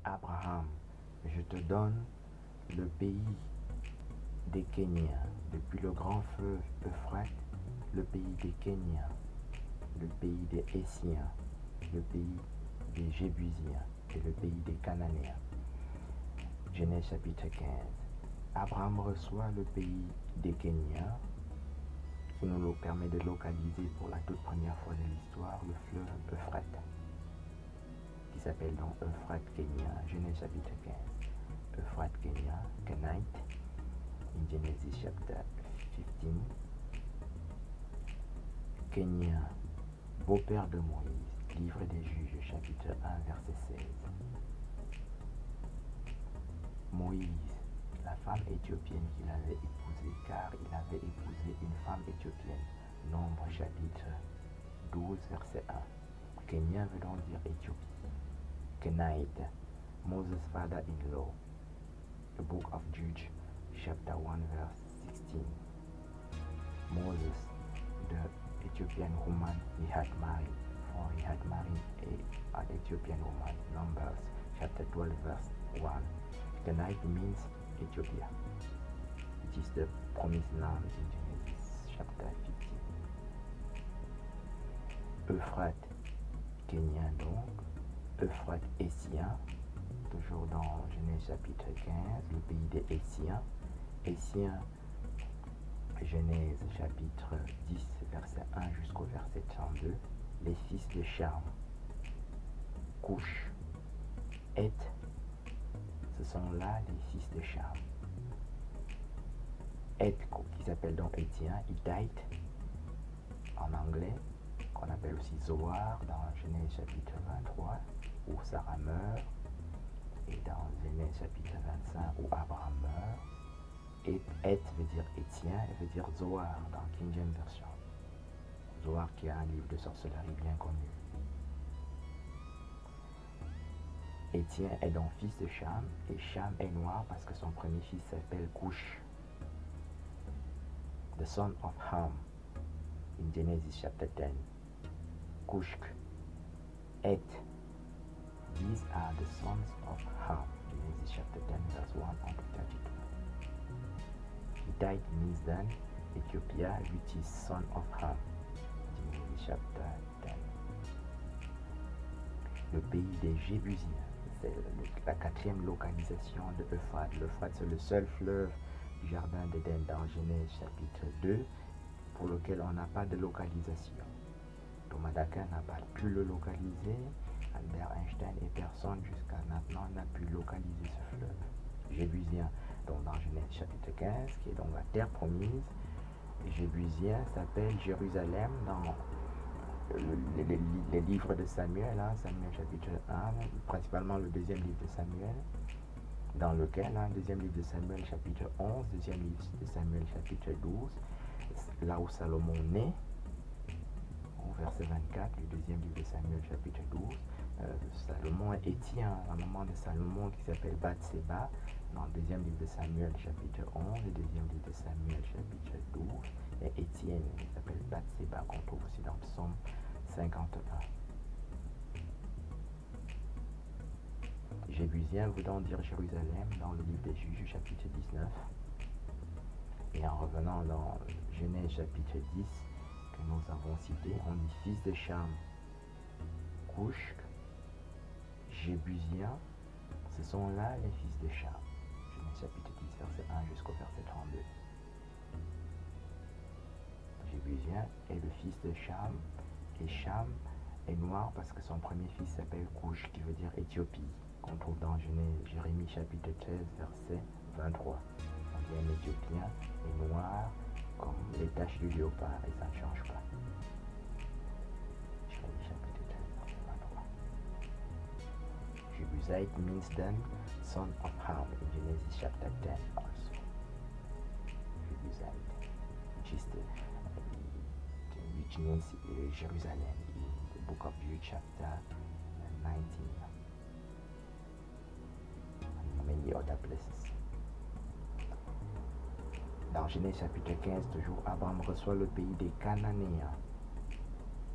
Abraham, je te donne le pays des Kéniens, depuis le grand fleuve Euphrate, le pays des Kéniens, le pays des Hessiens, le pays des Jébusiens et le pays des Cananéens. Genèse chapitre 15. Abraham reçoit le pays des Kéniens, qui nous permet de localiser pour la toute première fois de l'histoire le fleuve Euphrate, qui s'appelle donc Euphrate Kenya. Genèse chapitre 15. Euphrate Kenya, Kenite, in Genesis chapter 15. Kenya, beau-père de Moïse, livre des Juges, chapitre 1, verset 16. Moïse, la femme éthiopienne qu'il avait épousée, car il avait épousé une femme éthiopienne. Nombre chapitre 12, verset 1. Kenya veut donc dire Éthiopie. Kenite, Moses' father-in-law. The book of Jude, chapter 1, verse 16. Moses, the Ethiopian woman he had married, for he had married an Ethiopian woman. Numbers, chapter 12, verse 1. Kenite means Ethiopia. It is the promised land in Genesis chapter 15. Euphrate, Kenyan donc. Euphrate Hessien, toujours dans Genèse chapitre 15, le pays des Hessiens. Hessiens, Genèse chapitre 10, verset 1 jusqu'au verset 32, les fils de Cham, Couche, Et, ce sont là les fils de Cham. Et, qui s'appelle donc Étien, Hittite, en anglais, qu'on appelle aussi Zoar dans Genèse chapitre 23, où Sarah meurt, et dans Genèse chapitre 25, où Abraham meurt. Et veut dire Étien, et veut dire Zoar dans King James Version. Zoar qui est un livre de sorcellerie bien connu. Étien est donc fils de Cham, et Cham est noir parce que son premier fils s'appelle Cush, the son of Ham, in Genesis chapter 10. Cushk, Et, these are the sons of Ham, Genesis chapter 10, verse 1 to 32. Hittite means then Ethiopia, which is son of Ham, Genesis chapter 10. Le pays des Jébusiens, c'est la quatrième localisation de Euphrate. L'Euphrate, c'est le seul fleuve du jardin d'Éden dans Genèse chapitre 2 pour lequel on n'a pas de localisation. Thomas d'Aquin n'a pas pu le localiser, Albert Einstein et personne jusqu'à maintenant n'a pu localiser ce fleuve. Jébusien, donc dans Genèse chapitre 15, qui est donc la terre promise. Les Jébusiens s'appellent Jérusalem dans les livres de Samuel, Samuel chapitre 1, principalement le deuxième livre de Samuel, dans lequel, deuxième livre de Samuel chapitre 11, deuxième livre de Samuel chapitre 12, là où Salomon naît, au verset 24, du deuxième livre de Samuel chapitre 12, Salomon est Étien, la maman de Salomon qui s'appelle Bathséba, dans le deuxième livre de Samuel chapitre 11, le deuxième livre de Samuel chapitre 12, et Étienne qui s'appelle Bathséba, qu'on trouve aussi dans Psaume 51. Jébusien voulant dire Jérusalem dans le livre des Juges chapitre 19. Et en revenant dans Genèse chapitre 10 que nous avons cité, on dit fils de Cham, Couche, Jébusien, ce sont là les fils de Cham. Genèse chapitre 10 verset 1 jusqu'au verset 32. Jébusien est le fils de Cham, et Cham est noir parce que son premier fils s'appelle Couche, qui veut dire Éthiopie, qu'on trouve dans Jérémie chapitre 13 verset 23. On dit un Éthiopien est noir comme les taches du léopard, et ça ne change pas. Jérémie chapitre 13 verset 23. Jebusite means then son of Ham in Genesis chapter 10 also. Jebusite, which means Jerusalem in the book of Jude chapter 19 and many other places. Dans Genèse chapitre 15, toujours, Abraham reçoit le pays des Cananéens.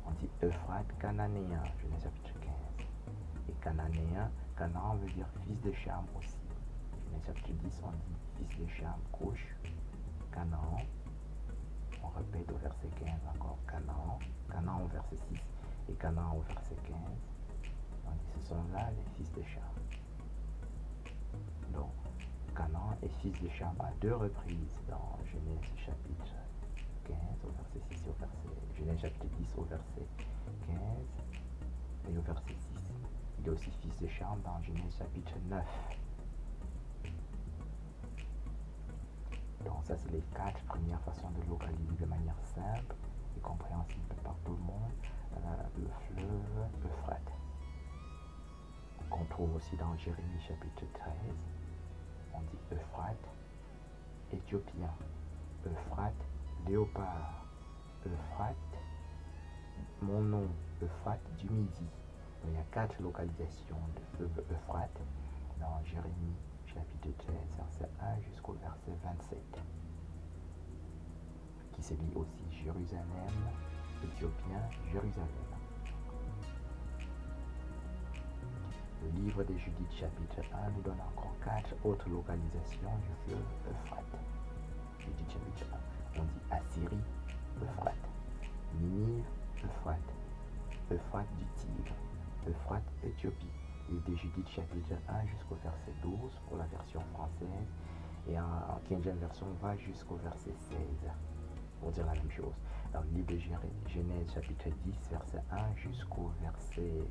On dit Euphrate Cananéen, Genèse chapitre 15. Et Cananéen, Canaan veut dire fils de Cham aussi. Genèse chapitre 10, on dit fils de Cham, Couche, Canaan. On répète au verset 15 encore Canaan. Canaan au verset 6 et Canaan au verset 15. On dit ce sont là les fils de Cham. Donc, Canaan est fils de Cham à 2 reprises dans Genèse chapitre 15 au verset 6 et au verset Genèse chapitre 10 au verset 15 et au verset 6. Il est aussi fils de Cham dans Genèse chapitre 9. Donc ça c'est les 4 premières façons de localiser de manière simple et compréhensible par tout le monde le fleuve Euphrate. Qu'on trouve aussi dans Jérémie chapitre 13. On dit Euphrate, éthiopien, Euphrate, léopard, Euphrate, mon nom, Euphrate du Midi. Il y a 4 localisations de fleuve Euphrate dans Jérémie chapitre 13, verset 1 jusqu'au verset 27, qui se lit aussi Jérusalem, éthiopien, Jérusalem. Le livre des Judith chapitre 1 nous donne encore 4 autres localisations du fleuve Euphrate. Judith chapitre 1, on dit Assyrie, Euphrate, Ninive, Euphrate, Euphrate du Tigre, Euphrate, Éthiopie. Livre des Judith chapitre 1 jusqu'au verset 12 pour la version française et en 15e version va jusqu'au verset 16 pour dire la même chose. Dans le livre de Genèse chapitre 10 verset 1 jusqu'au verset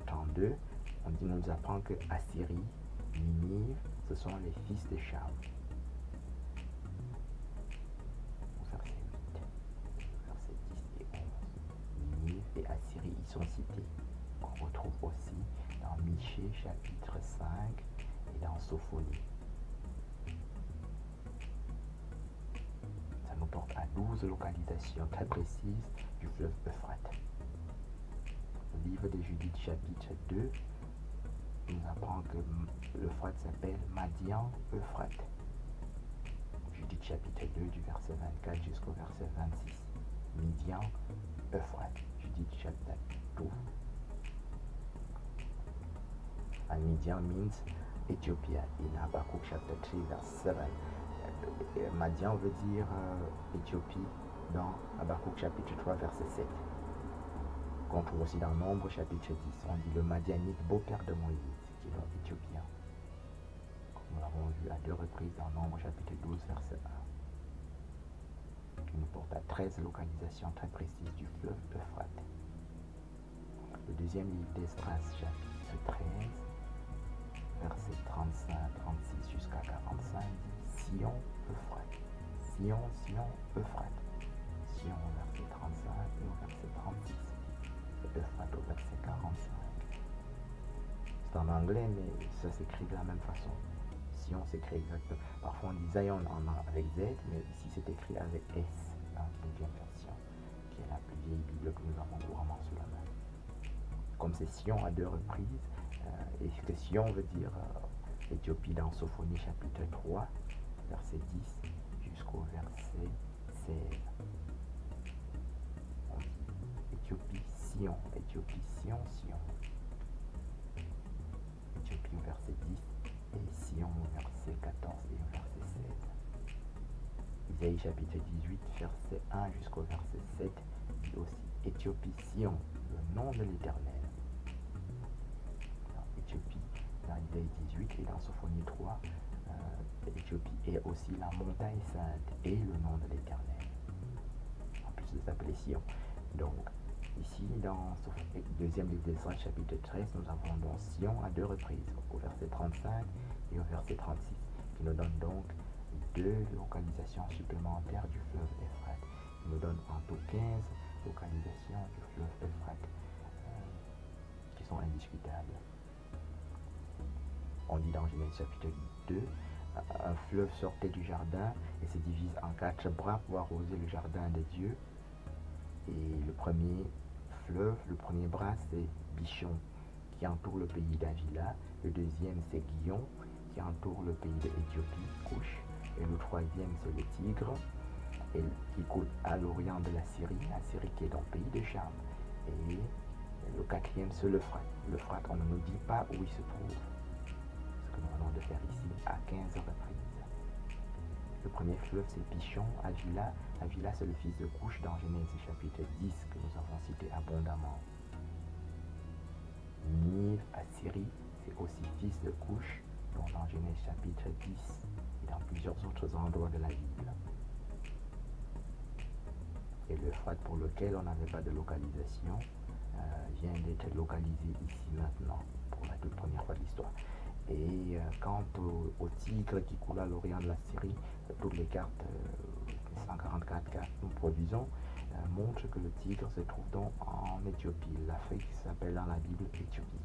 32, on nous apprend que Assyrie, Ninive, ce sont les fils de Cham. Au verset 8, verset 10 et 11. Ninive et Assyrie y sont cités. On retrouve aussi dans Michée chapitre 5 et dans Sophonie. Ça nous porte à 12 localisations très précises du fleuve Euphrate. Le livre de Judith chapitre 2 nous apprend que l'Euphrate s'appelle Madian Euphrate. Judith chapitre 2 du verset 24 jusqu'au verset 26. Midian Euphrate. Judith chapitre 2. And Midian means Ethiopia in Habakkuk chapter 3 verse 7. Madian veut dire Éthiopie dans Habakkuk chapitre 3 verset 7. Qu'on trouve aussi dans Nombre chapitre 10. On dit le Madianite beau-père de Moïse, qui est donc éthiopien. Comme nous l'avons vu à 2 reprises dans Nombre chapitre 12 verset 1. Qui nous porte à 13 localisations très précises du fleuve Euphrate. Le deuxième livre d'Esdras chapitre 13 verset 35, 36 jusqu'à 45 dit Sion, Euphrate. Sion, Sion, Euphrate. Sion au verset 35 et au verset 36. Et Euphrate au verset 45. C'est en anglais, mais ça s'écrit de la même façon. Sion s'écrit exactement. Parfois on dit Zion avec Z, mais ici c'est écrit avec S dans une vieille version, qui est la plus vieille Bible que nous avons couramment sous la main. Comme c'est Sion à 2 reprises, et que Sion veut dire Éthiopie dans Sophonie chapitre 3, verset 10 jusqu'au verset 16. On dit Éthiopie, Sion, Éthiopie, Sion, Sion. Éthiopie au verset 10 et Sion au verset 14 et au verset 16. Isaïe chapitre 18, verset 1 jusqu'au verset 7 dit aussi Éthiopie, Sion, le nom de l'Éternel. Éthiopie, dans Isaïe 18 et dans Sophonie 3, Éthiopie est aussi la montagne sainte et le nom de l'Éternel, en plus de s'appeler Sion. Donc, ici, dans le deuxième livre d'Esdras, chapitre 13, nous avons donc Sion à 2 reprises, au verset 35 et au verset 36, qui nous donne donc 2 localisations supplémentaires du fleuve Euphrate. Il nous donne en tout 15 localisations du fleuve Euphrate, qui sont indiscutables. On dit dans Genèse chapitre 2, un fleuve sortait du jardin et se divise en 4 bras pour arroser le jardin de Dieu. Et le premier fleuve, le premier bras, c'est Bichon, qui entoure le pays d'Avila. Le deuxième, c'est Guillon, qui entoure le pays d'Éthiopie, Couche. Et le troisième, c'est le Tigre, et qui coule à l'orient de la Syrie qui est dans le pays de Cham. Et Et le quatrième, c'est l'Euphrate. L'Euphrate, on ne nous dit pas où il se trouve. Ce que nous venons de faire ici à 15 reprises. Le premier fleuve, c'est Pishon, Havila. Havila, c'est le fils de Couche dans Genèse chapitre 10 que nous avons cité abondamment. Nive, Assyrie, c'est aussi fils de Couche, dont dans Genèse chapitre 10 et dans plusieurs autres endroits de la Bible. Et l'Euphrate, pour lequel on n'avait pas de localisation, vient d'être localisé ici maintenant, pour la toute première fois de l'histoire. Et quant au Tigre qui coule à l'orient de la Syrie, toutes les cartes, 144 cartes que nous produisons, montrent que le Tigre se trouve donc en Éthiopie. L'Afrique s'appelle dans la Bible Éthiopie,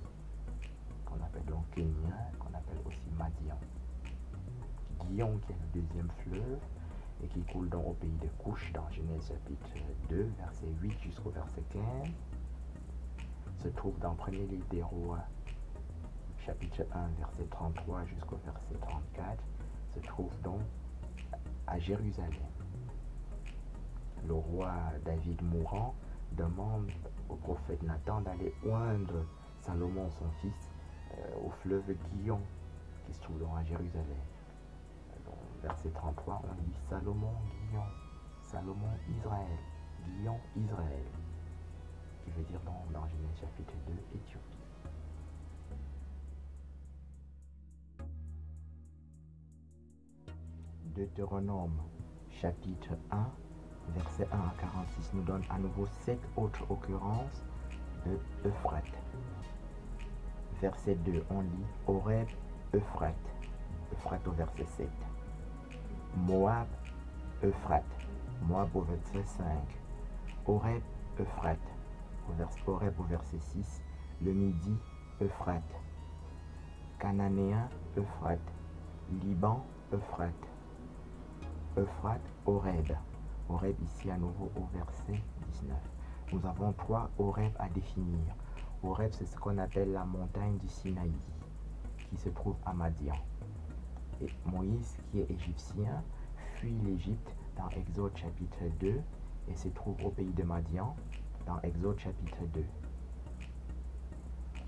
qu'on appelle donc Kenya, qu'on appelle aussi Madian. Guillon, qui est le deuxième fleuve, et qui coule donc au pays de Couche dans Genèse chapitre 2, verset 8 jusqu'au verset 15, se trouve dans le premier livre des rois, chapitre 1, verset 33 jusqu'au verset 34, se trouve donc à Jérusalem. Le roi David mourant demande au prophète Nathan d'aller oindre Salomon, son fils, au fleuve Guillon, qui se trouve donc à Jérusalem. Donc, verset 33, on dit Salomon, Guillon, Salomon, Israël, Guillon, Israël, qui veut dire donc dans Genèse chapitre 2, Éthiopie. Deutéronome chapitre 1, verset 1 à 46 nous donne à nouveau 7 autres occurrences de Euphrate. Verset 2, on lit Horeb, Euphrate, Euphrate au verset 7. Moab, Euphrate, Moab au verset 5. Horeb, Euphrate, Horeb au verset 6. Le Midi, Euphrate. Cananéen, Euphrate. Liban, Euphrate. Euphrate, Horeb. Horeb ici à nouveau au verset 19. Nous avons 3 Horeb à définir. Horeb, c'est ce qu'on appelle la montagne du Sinaï, qui se trouve à Madian. Et Moïse, qui est égyptien, fuit l'Égypte dans Exode chapitre 2 et se trouve au pays de Madian dans Exode chapitre 2.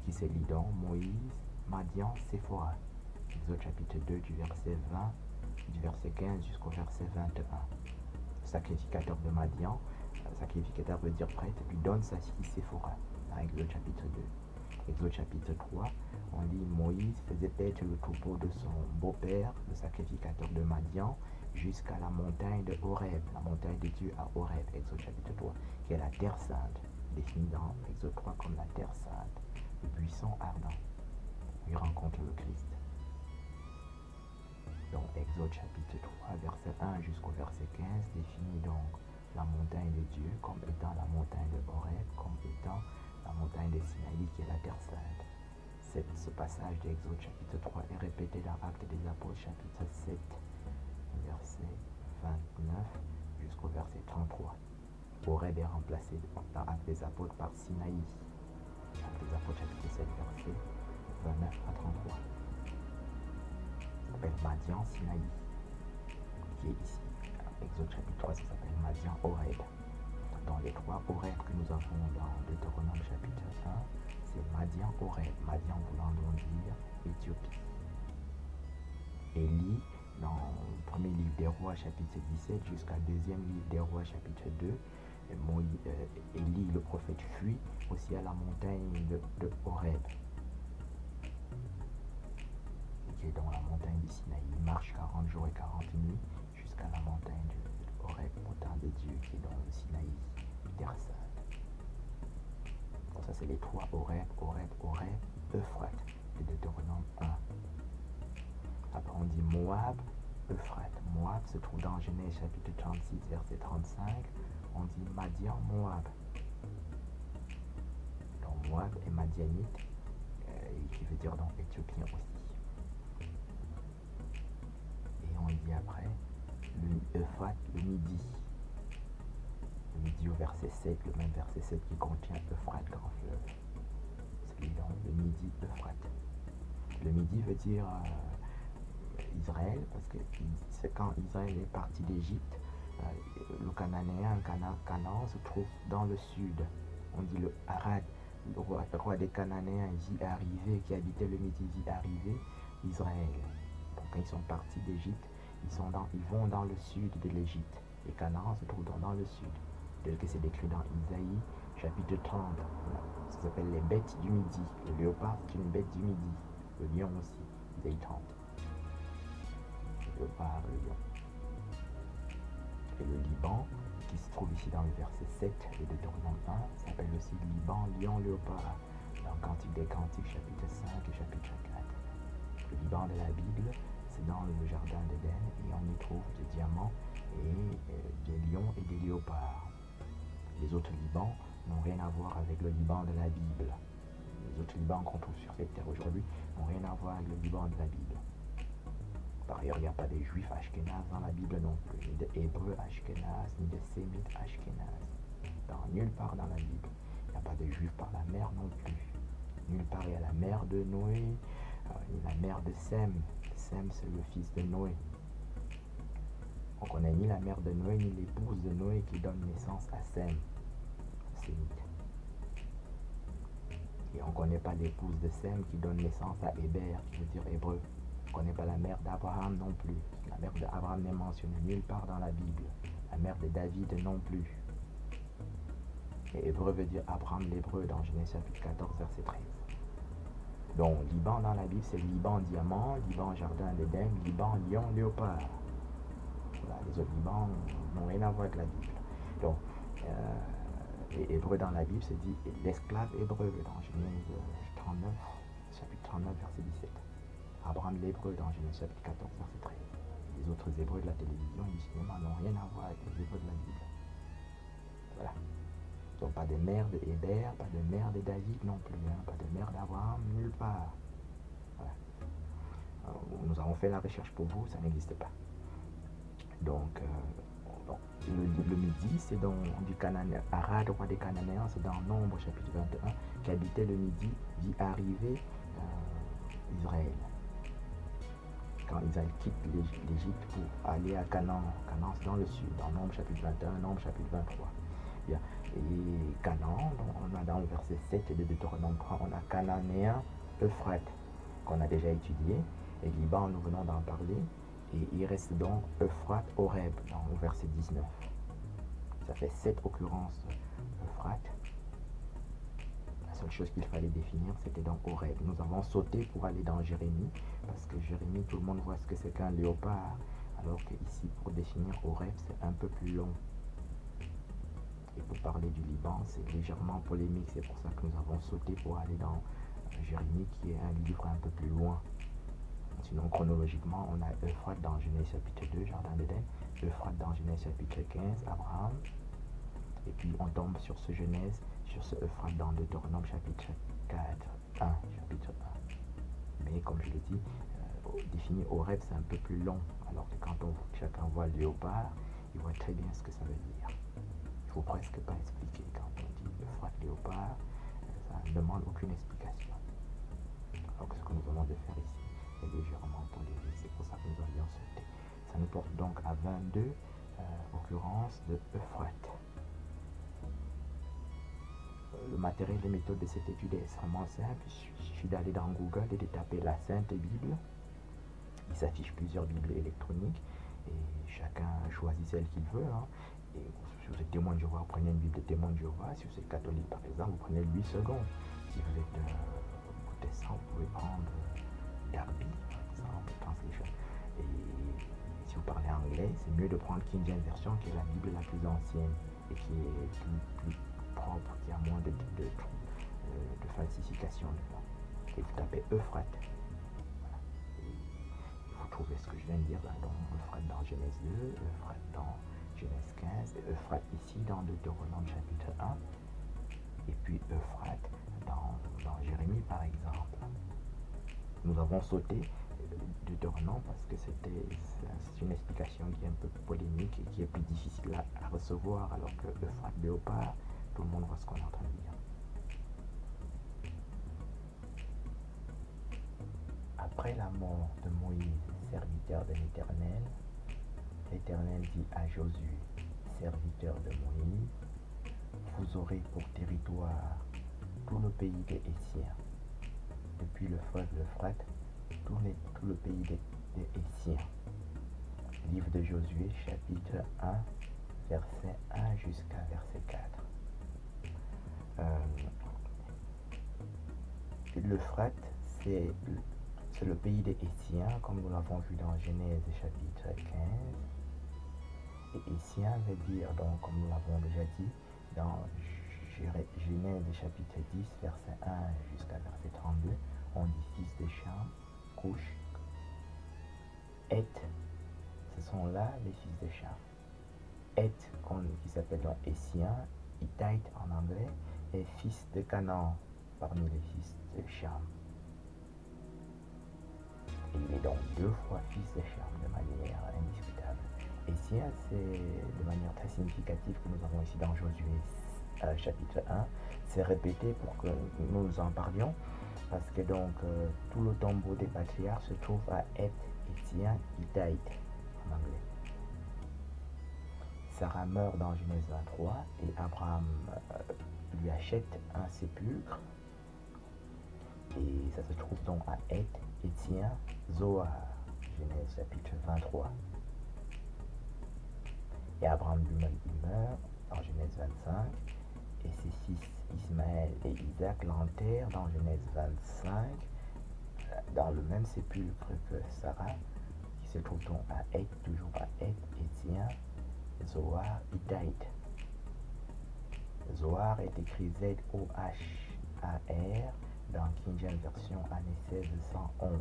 Qui se lit donc Moïse, Madian, Séphora. Exode chapitre 2 du verset 20, du verset 15 jusqu'au verset 21. Sacrificateur de Madian, sacrificateur veut dire prêtre, lui donne sa fille Séphora dans Exode chapitre 2. Exode chapitre 3, on lit Moïse faisait paître le troupeau de son beau-père, le sacrificateur de Madian, jusqu'à la montagne de Horeb, la montagne de Dieu à Horeb, Exode chapitre 3, qui est la terre sainte, définie dans Exode 3 comme la terre sainte, le buisson ardent. Il rencontre le Christ. Donc Exode chapitre 3, verset 1 jusqu'au verset 15 définit donc la montagne de Dieu comme étant la montagne de Horeb, comme étant la montagne de Sinaï qui est la terre sainte. Ce passage d'Exode chapitre 3 est répété dans Actes des Apôtres chapitre 7, verset 29 jusqu'au verset 33. Horeb est remplacé dans Actes des Apôtres par Sinaï. Actes des Apôtres chapitre 7, verset 29 à 33. Ça s'appelle Madian Sinaï, qui est ici. Exode chapitre 3, ça s'appelle Madian Horeb. Dans les 3 Horeb que nous avons dans Deutéronome chapitre 1, c'est Madian Horeb. Madian voulant donc dire Éthiopie. Élie, dans le premier livre des rois chapitre 17 jusqu'à deuxième livre des rois chapitre 2, Élie le prophète fuit aussi à la montagne de Horeb, qui est dans la montagne du Sinaï. Il marche 40 jours et 40 nuits jusqu'à la montagne de Horeb, montagne de Dieu, qui est dans le Sinaï, terre sainte. Donc ça c'est les 3 Horeb, Euphrate, de Deutéronome 1. Après on dit Moab, Euphrate. Moab se trouve dans Genèse chapitre 36, verset 35. On dit Madian, Moab. Donc Moab est madianite, qui veut dire donc éthiopien aussi. Et on dit après Euphrate, le Midi. Le Midi au verset 7, le même verset 7 qui contient Euphrate, grand fleuve. C'est donc le Midi, Euphrate. Le Midi veut dire Israël, parce que c'est quand Israël est parti d'Égypte, le Cananéen, Canaan se trouve dans le sud. On dit le Arad, roi des Cananéens vit arriver, qui habitait le Midi vit arriver Israël. Donc quand ils sont partis d'Égypte, ils vont dans le sud de l'Égypte. Et Canaan se trouve dans le sud, tel que c'est décrit dans Isaïe, chapitre 30. Voilà. Ça s'appelle les bêtes du Midi. Le léopard, c'est une bête du Midi. Le lion aussi, Isaïe 30. Le léopard, le lion. Et le Liban, qui se trouve ici dans le verset 7 de Deutéronome 1, s'appelle aussi Liban, lion, léopard, dans Cantique des Cantiques, chapitre 5 et chapitre 4. Le Liban de la Bible, c'est dans le jardin d'Éden, et on y trouve des diamants et des lions et des léopards. Les autres Libans n'ont rien à voir avec le Liban de la Bible. Les autres Libans qu'on trouve sur cette terre aujourd'hui n'ont rien à voir avec le Liban de la Bible. Par ailleurs, il n'y a pas de juifs ashkénazes dans la Bible non plus, ni de hébreux ashkénazes, ni de sémites ashkénazes. Nulle part dans la Bible. Il n'y a pas de juifs par la mer non plus. Nulle part il y a la mère de Noé, la mère de Sem. Sem, c'est le fils de Noé. On ne connaît ni la mère de Noé, ni l'épouse de Noé qui donne naissance à Sem, sémite. Et on ne connaît pas l'épouse de Sem qui donne naissance à Héber, qui veut dire hébreu. On ne connaît pas la mère d'Abraham non plus. La mère d'Abraham n'est mentionnée nulle part dans la Bible. La mère de David non plus. Et hébreu veut dire Abraham l'hébreu dans Genèse chapitre 14, verset 13. Donc, Liban dans la Bible, c'est Liban diamant, Liban jardin d'Éden, Liban lion léopard. Voilà, les autres Libans n'ont rien à voir avec la Bible. Donc, et hébreu dans la Bible, c'est dit l'esclave hébreu dans Genèse 39, chapitre 39, verset 17. Abraham l'hébreu dans Genèse chapitre 14, verset 13. Les autres hébreux de la télévision et du cinéma n'ont rien à voir avec les hébreux de la Bible. Voilà. Donc pas de mère de Héber, pas de mère de David non plus, hein, pas de mère d'Abraham, nulle part. Voilà. Nous avons fait la recherche pour vous, ça n'existe pas. Donc, le Midi, c'est dans du Cananéen, Arad, roi des Cananéens, c'est dans Nombre chapitre 21, qui habitait le Midi, vit arriver Israël. Quand Israël quitte l'Égypte pour aller à Canaan, Canaan c'est dans le sud, dans Nombre chapitre 21, Nombre chapitre 23. Bien. Et Canaan, on a dans le verset 7 de Deutéronome 3, on a Cananéen, Euphrate, qu'on a déjà étudié, et Liban, nous venons d'en parler, et il reste donc Euphrate, Horeb, dans le verset 19. Ça fait 7 occurrences Euphrate. La seule chose qu'il fallait définir, c'était donc Horeb. Nous avons sauté pour aller dans Jérémie, parce que Jérémie, tout le monde voit ce que c'est qu'un léopard, alors qu'ici, pour définir Horeb, c'est un peu plus long. Et pour parler du Liban, c'est légèrement polémique, c'est pour ça que nous avons sauté pour aller dans Jérémie, qui est un livre un peu plus loin. Sinon, chronologiquement, on a Euphrate dans Genèse chapitre 2, Jardin d'Éden, Euphrate dans Genèse chapitre 15, Abraham, et puis on tombe sur ce Genèse, sur ce Euphrate dans Deutéronome chapitre 4, 1, chapitre 1. Mais comme je l'ai dit, définir Horeb, c'est un peu plus long, alors que quand chacun voit le léopard, il voit très bien ce que ça veut dire. Il ne faut presque pas expliquer quand on dit Euphrate léopard, ça ne demande aucune explication. Alors que ce que nous venons de faire ici est légèrement polémique, c'est pour ça que nous avions sauté. Ça nous porte donc à 22 occurrences de Euphrate. Le matériel et méthode de cette étude est extrêmement simple. Il suffit d'aller dans Google et de taper la Sainte Bible. Il s'affiche plusieurs Bibles électroniques et chacun choisit celle qu'il veut. Hein. Et si vous êtes témoin de Jéhovah, vous prenez une Bible de témoin de Jéhovah. Si vous êtes catholique, par exemple, vous prenez 8 secondes. Si vous êtes protestant, vous pouvez prendre Darby, par exemple, Translation. Et si vous parlez anglais, c'est mieux de prendre King James Version, qui est la Bible la plus ancienne et qui est plus propre, qui a moins de falsification dedans. Et vous tapez Euphrate. Voilà. Et vous trouvez ce que je viens de dire, donc Euphrate dans Genèse 2, Euphrate dans Genèse 15, et Euphrate ici dans Deutéronome chapitre 1, et puis Euphrate dans Jérémie par exemple. Nous avons sauté Deutéronome parce que c'est une explication qui est un peu polémique et qui est plus difficile à recevoir, alors que Euphrate léopard, tout le monde voit ce qu'on est en train de dire. Après la mort de Moïse, serviteur de l'Éternel, l'Éternel dit à Josué, serviteur de Moïse, vous aurez pour territoire tout le pays des Hétiens, depuis le fleuve l'Euphrate, tout le pays des Hétiens. Livre de Josué, chapitre 1, verset 1 jusqu'à verset 4. L'Euphrate, c'est le pays des Hétiens, comme nous l'avons vu dans Genèse chapitre 15. Et Hétien veut dire, donc, comme nous l'avons déjà dit, dans Genèse chapitre 10, verset 1 jusqu'à verset 32, on dit fils de Cham, Couche, Heth, ce sont là les fils de Cham. Heth, qui s'appelle donc Hétien, Hittite en anglais, est fils de Canaan parmi les fils de Cham. Il est donc 2 fois fils de Cham de manière indiscutable. Hétien, c'est de manière très significative que nous avons ici dans Josué chapitre 1. C'est répété pour que nous en parlions, parce que donc tout le tombeau des patriarches se trouve à Heth, Hétien, Hittite en anglais. Sarah meurt dans Genèse 23 et Abraham lui achète un sépulcre. Et ça se trouve donc à Heth, Hétien, Zoar, Genèse chapitre 23. Et Abraham lui-même meurt dans Genèse 25. Et ses fils Ismaël et Isaac l'enterrent dans Genèse 25, dans le même sépulcre que Sarah, qui se trouve donc à Heth, toujours à Heth, Hétien, Zoar, Hittite. Zoar est écrit Z-O-H-A-R dans King James Version année 1611.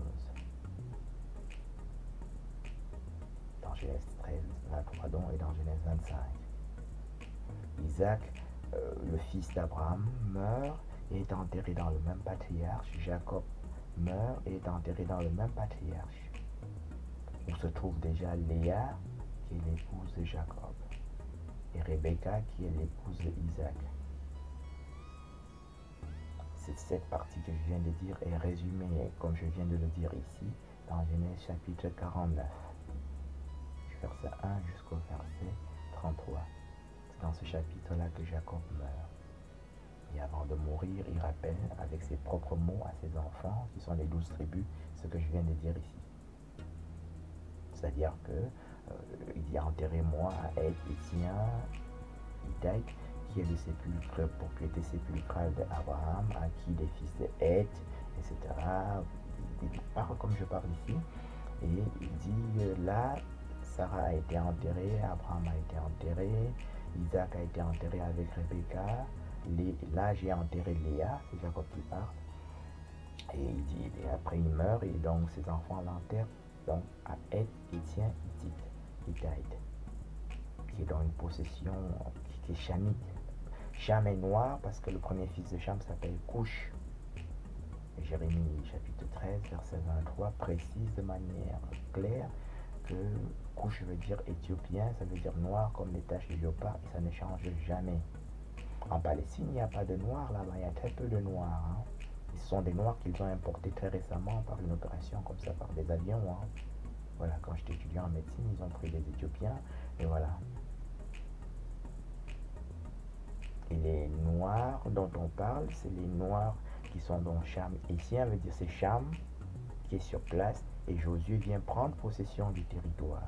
Dans Genèse 13, 23 donc, et dans Genèse 25. Isaac, le fils d'Abraham, meurt et est enterré dans le même patriarche. Jacob meurt et est enterré dans le même patriarche, où se trouve déjà Léa, qui est l'épouse de Jacob, et Rebecca, qui est l'épouse d'Isaac. Cette partie que je viens de dire est résumée, comme je viens de le dire ici, dans Genèse chapitre 49, du verset 1 jusqu'au verset 33. C'est dans ce chapitre-là que Jacob meurt. Et avant de mourir, il rappelle avec ses propres mots à ses enfants, qui sont les 12 tribus, ce que je viens de dire ici. C'est-à-dire que il dit enterrez-moi à Heth, Hétien, Hittite, qui est le sépulcre propriété sépulcrale d'Abraham, à qui les fils de Heth, etc. Il parle comme je parle ici, et il dit là, Sarah a été enterrée, Abraham a été enterré, Isaac a été enterré avec Rebecca, là j'ai enterré Léa, c'est Jacob qui parle, et il dit, et après il meurt, et donc ses enfants l'enterrent donc à Heth, Hétien, Hittite, qui est dans une possession qui est chamite. Cham est noir parce que le premier fils de Cham s'appelle Couche. Jérémie chapitre 13, verset 23 précise de manière claire que Couche veut dire éthiopien, ça veut dire noir comme les taches de léopard, et ça ne change jamais. En Palestine, il n'y a pas de noirs là-bas, il y a très peu de noirs. Hein. Ce sont des noirs qu'ils ont importés très récemment par une opération comme ça, par des avions. Hein. Voilà, quand j'étais étudiant en médecine, ils ont pris des Éthiopiens, et voilà. Et les noirs dont on parle, c'est les noirs qui sont dans Cham. Ici, on veut dire c'est Cham qui est sur place, et Josué vient prendre possession du territoire.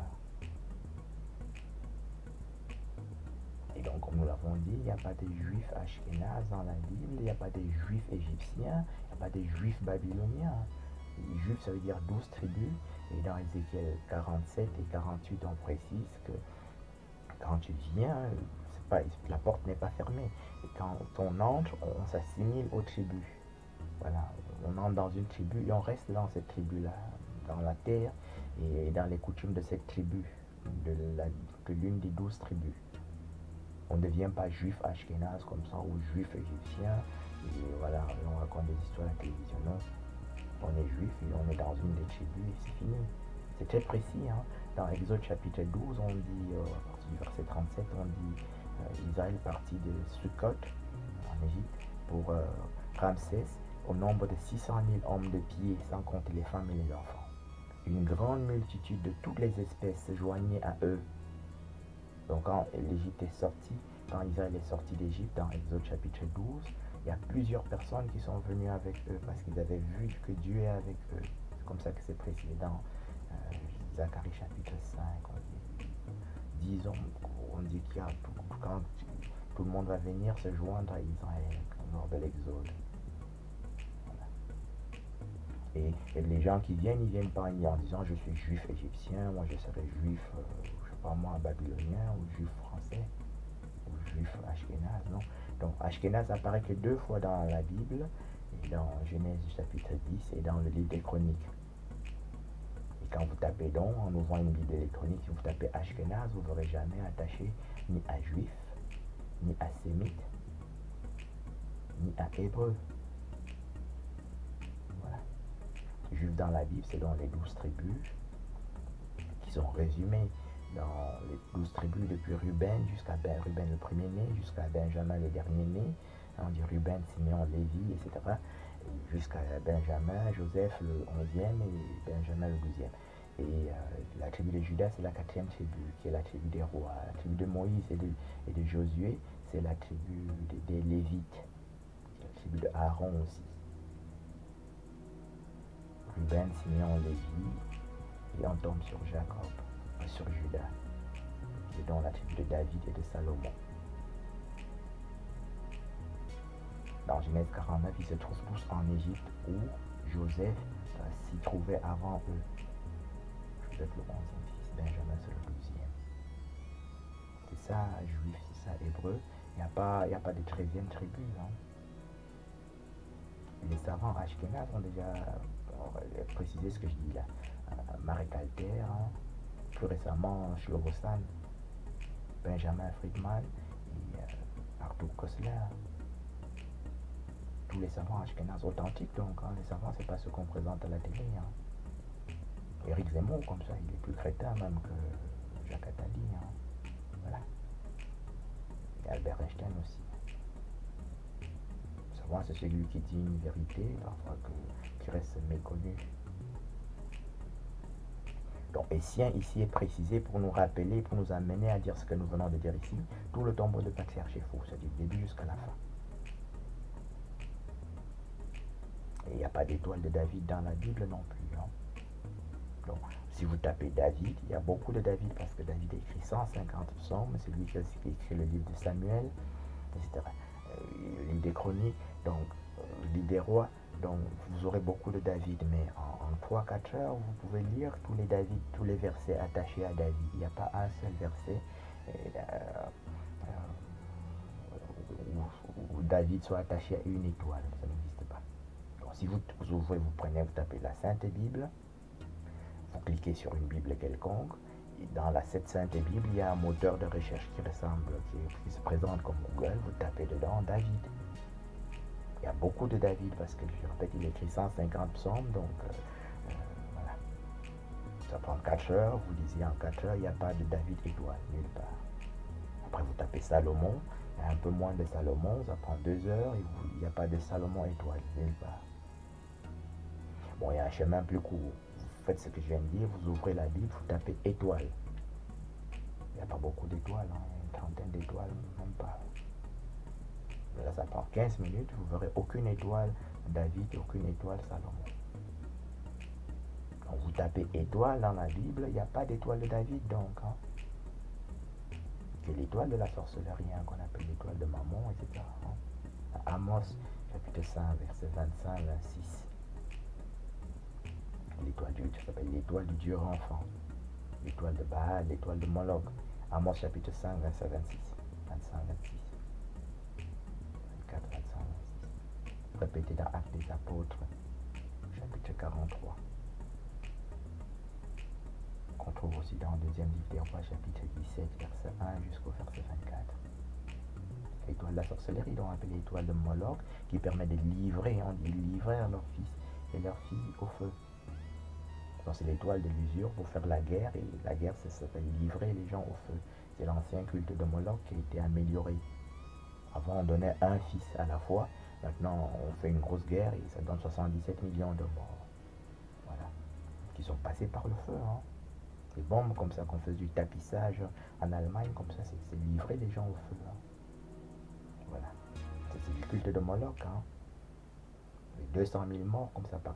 Et donc, comme nous l'avons dit, il n'y a pas de juifs ashkénazes dans la Bible, il n'y a pas de juifs égyptiens, il n'y a pas de juifs babyloniens. Les juifs, ça veut dire 12 tribus, et dans Ézéchiel 47 et 48, on précise que quand tu viens, la porte n'est pas fermée. Et quand on entre, on s'assimile aux tribus. Voilà, on entre dans une tribu et on reste dans cette tribu-là, dans la terre et dans les coutumes de cette tribu, de l'une des 12 tribus. On ne devient pas juif ashkénaze comme ça, ou juif égyptien, et voilà, on raconte des histoires à la télévision. Non, on est juif et on est dans une des tribus et c'est fini. C'est très précis. Hein. Dans Exode chapitre 12, on dit, à partir du verset 37, on dit Israël partit de Sukkot, en Égypte, pour Ramsès, au nombre de 600 000 hommes de pied, sans compter les femmes et les enfants. Une grande multitude de toutes les espèces se joignait à eux. Donc quand l'Égypte est sortie, quand Israël est sorti d'Égypte, dans Exode chapitre 12, Il y a plusieurs personnes qui sont venues avec eux parce qu'ils avaient vu que Dieu est avec eux. C'est comme ça que c'est précisé dans Zacharie chapitre 5. Disons, on dit qu'il y a quand tout le monde va venir se joindre à Israël lors de l'Exode. Et les gens qui viennent, ils viennent pas en disant je suis juif égyptien, moi je serai juif, je sais pas moi, babylonien ou juif français ou juif ashkénaze, non. Donc ashkénaze apparaît que 2 fois dans la Bible, et dans Genèse chapitre 10 et dans le livre des Chroniques. Et quand vous tapez donc, en ouvrant une Bible électronique, si vous tapez ashkénaze, vous n'aurez jamais attaché ni à juif, ni à sémite, ni à hébreu. Juifs dans la Bible, c'est dans les 12 tribus qui sont résumées dans les 12 tribus depuis Ruben jusqu'à Ruben le premier-né, jusqu'à Benjamin le dernier-né. On dit Ruben, Simeon, Lévi, etc. Jusqu'à Benjamin, Joseph le 11e et Benjamin le 12e. Et la tribu de Judas, c'est la 4e tribu, qui est la tribu des rois. La tribu de Moïse et de Josué, c'est la tribu des Lévites. La tribu de Aaron aussi. Ruben, Simeon, Lévi, et on tombe sur Jacob, sur Judas, et dans la tribu de David et de Salomon. Dans Genèse 49, ils se trouvent tous en Égypte où Joseph s'y trouvait avant eux. Joseph le 11e fils, Benjamin c'est le 12e. C'est ça, juif, c'est ça, hébreu. Il n'y a pas de 13e tribu. Hein. Les savants ashkénazes ont déjà précisé ce que je dis là. Marek Alter, hein. Plus récemment Shlomo San, Benjamin Friedman et Arthur Koestler. Tous les savants ashkénazes authentiques, donc hein, les savants, c'est pas ceux qu'on présente à la télé. Hein. Éric Zemmour, comme ça, il est plus crétin même que Jacques Attali. Hein. Voilà. Et Albert Einstein aussi. Le savant, c'est celui qui dit une vérité, parfois qui reste méconnu. Donc, et sien ici est précisé pour nous rappeler, pour nous amener à dire ce que nous venons de dire ici. Tout le tombeau de Patriarche est faux, c'est du début jusqu'à la fin. Et il n'y a pas d'étoile de David dans la Bible non plus. Hein. Donc, si vous tapez David, il y a beaucoup de David parce que David a écrit 150 psaumes, c'est lui qui a écrit le livre de Samuel, etc. Le livre des Chroniques, donc le livre des Rois. Donc, vous aurez beaucoup de David, mais en 3-4 heures, vous pouvez lire tous les David, tous les versets attachés à David. Il n'y a pas un seul verset où David soit attaché à une étoile. Ça n'existe pas. Donc, si vous ouvrez, vous prenez, vous tapez la Sainte Bible, vous cliquez sur une Bible quelconque, et dans la cette Sainte Bible, il y a un moteur de recherche qui ressemble, qui se présente comme Google, vous tapez dedans David. Il y a beaucoup de David parce que, je répète, il écrit 150 psaumes, donc voilà. Ça prend 4 heures, vous lisez en 4 heures, il n'y a pas de David étoile, nulle part. Après, vous tapez Salomon, il y a un peu moins de Salomon, ça prend 2 heures, et il n'y a pas de Salomon étoile, nulle part. Bon, il y a un chemin plus court. Vous faites ce que je viens de dire, vous ouvrez la Bible, vous tapez étoile. Il n'y a pas beaucoup d'étoiles, hein, une trentaine d'étoiles, même pas. Là, ça prend 15 minutes, vous verrez aucune étoile David, aucune étoile Salomon. Quand vous tapez étoile dans la Bible, il n'y a pas d'étoile de David, donc. Hein. Que l'étoile de la sorcellerie, hein, qu'on appelle l'étoile de Mammon, etc. Hein. Amos, chapitre 5, verset 25-26. L'étoile ça s'appelle l'étoile du Dieu enfant. L'étoile de Baal, l'étoile de Moloch. Amos, chapitre 5, verset 26. 25-26. 25, 26. Répété dans Actes des Apôtres, chapitre 43. Qu'on trouve aussi dans le deuxième livre des Rois, chapitre 17, verset 1 jusqu'au verset 24. L'étoile de la sorcellerie, dont on appelle l'étoile de Moloch, qui permet de livrer, on dit livrer leurs fils et leurs filles au feu. Donc c'est l'étoile de l'usure pour faire la guerre, et la guerre, ça s'appelle livrer les gens au feu. C'est l'ancien culte de Moloch qui a été amélioré. Avant, on donnait un fils à la fois. Maintenant, on fait une grosse guerre et ça donne 77 millions de morts. Voilà. Qui sont passés par le feu. Hein. Les bombes comme ça, qu'on fait du tapissage en Allemagne, comme ça, c'est livrer les gens au feu. Hein. Voilà. C'est le culte de Moloch, hein. 200 000 morts comme ça par